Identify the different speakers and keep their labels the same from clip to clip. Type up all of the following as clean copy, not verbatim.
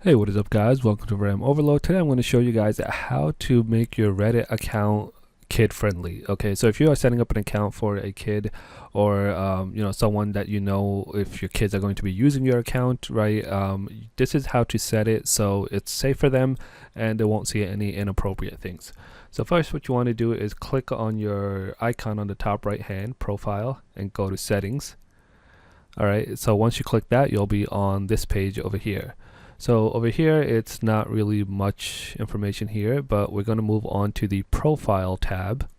Speaker 1: Hey, what is up guys? Welcome to RAM Overload. Today I'm going to show you guys how to make your Reddit account kid friendly. Okay, so if you are setting up an account for a kid or someone that if your kids are going to be using your account, right, this is how to set it so it's safe for them and they won't see any inappropriate things. So first what you want to do is click on your icon on the top right hand profile and go to settings. Alright, so once you click that, you'll be on this page over here. So over here, it's not really much information here, but we're going to move on to the profile tab.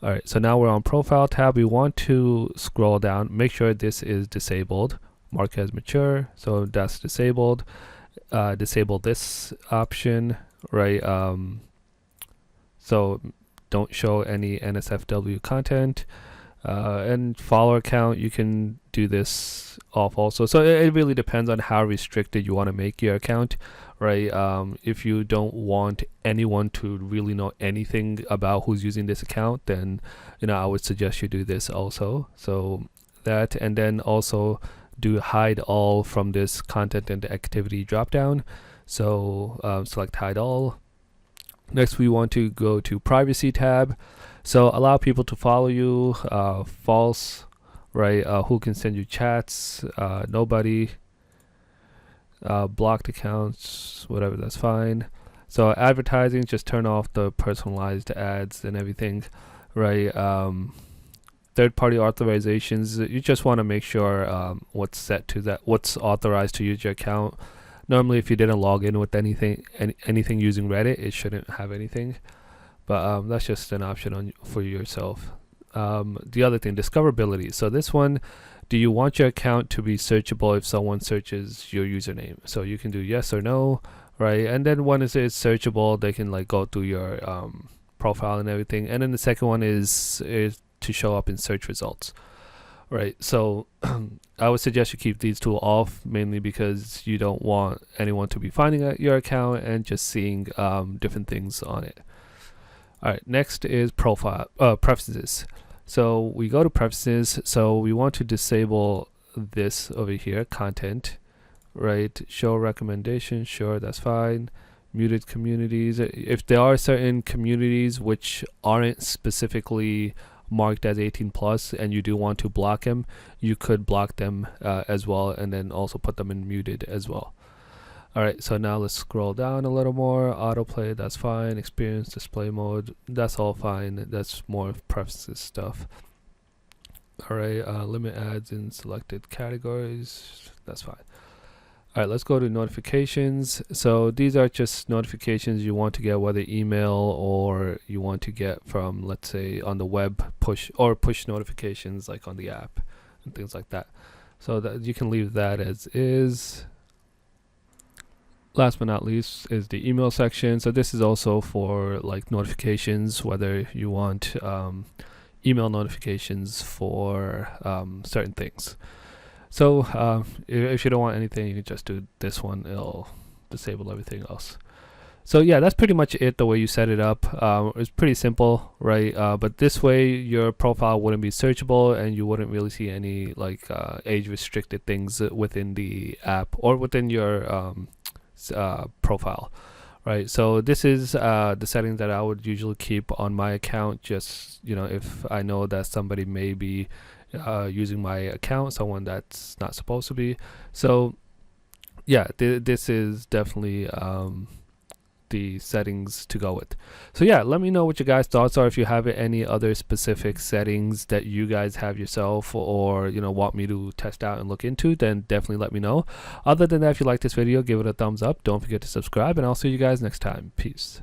Speaker 1: All right, so now we're on profile tab. We want to scroll down, make sure this is disabled, mark as mature. So that's disabled. Disable this option, right? So don't show any NSFW content. And follower count, you can do this off also. So it really depends on how restricted you want to make your account, right? If you don't want anyone to really know anything about who's using this account, then I would suggest you do this also. So that, and then also do hide all from this content and activity drop down. So select hide all. Next we want to go to privacy tab. So allow people to follow you, false, right? Who can send you chats, nobody, blocked accounts, whatever, that's fine. So advertising, just turn off the personalized ads and everything, right? Third-party authorizations, you just want to make sure what's set to that, what's authorized to use your account. Normally, if you didn't log in with anything using Reddit, it shouldn't have anything. But that's just an option for yourself. The other thing, discoverability. So this one, do you want your account to be searchable if someone searches your username? So you can do yes or no, right? And then one is it's searchable, they can like go through your profile and everything. And then the second one is to show up in search results, right? So I would suggest you keep these two off, mainly because you don't want anyone to be finding your account and just seeing different things on it. All right, next is preferences. So we go to preferences. So we want to disable this over here, content, right? Show recommendations, sure, that's fine. Muted communities. If there are certain communities which aren't specifically marked as 18 plus and you do want to block them, you could block them as well, and then also put them in muted as well. All right, so now let's scroll down a little more. Autoplay, that's fine. Experience display mode, that's all fine. That's more preferences stuff. All right, limit ads in selected categories, that's fine. All right, let's go to notifications. So these are just notifications you want to get, whether email or you want to get from, let's say, on the web, push notifications like on the app and things like that. So that you can leave that as is. Last but not least is the email section. So this is also for like notifications, whether you want email notifications for certain things. So if you don't want anything, you can just do this one. It'll disable everything else. So yeah, that's pretty much it, the way you set it up. It's pretty simple, right? But this way your profile wouldn't be searchable and you wouldn't really see any like age restricted things within the app or within your profile, right? So this is the settings that I would usually keep on my account, just if I know that somebody may be using my account, someone that's not supposed to be. So yeah, this is definitely the settings to go with. So yeah, let me know what your guys' thoughts are. If you have any other specific settings that you guys have yourself or want me to test out and look into, then definitely let me know. Other than that, if you like this video, give it a thumbs up. Don't forget to subscribe, and I'll see you guys next time. Peace.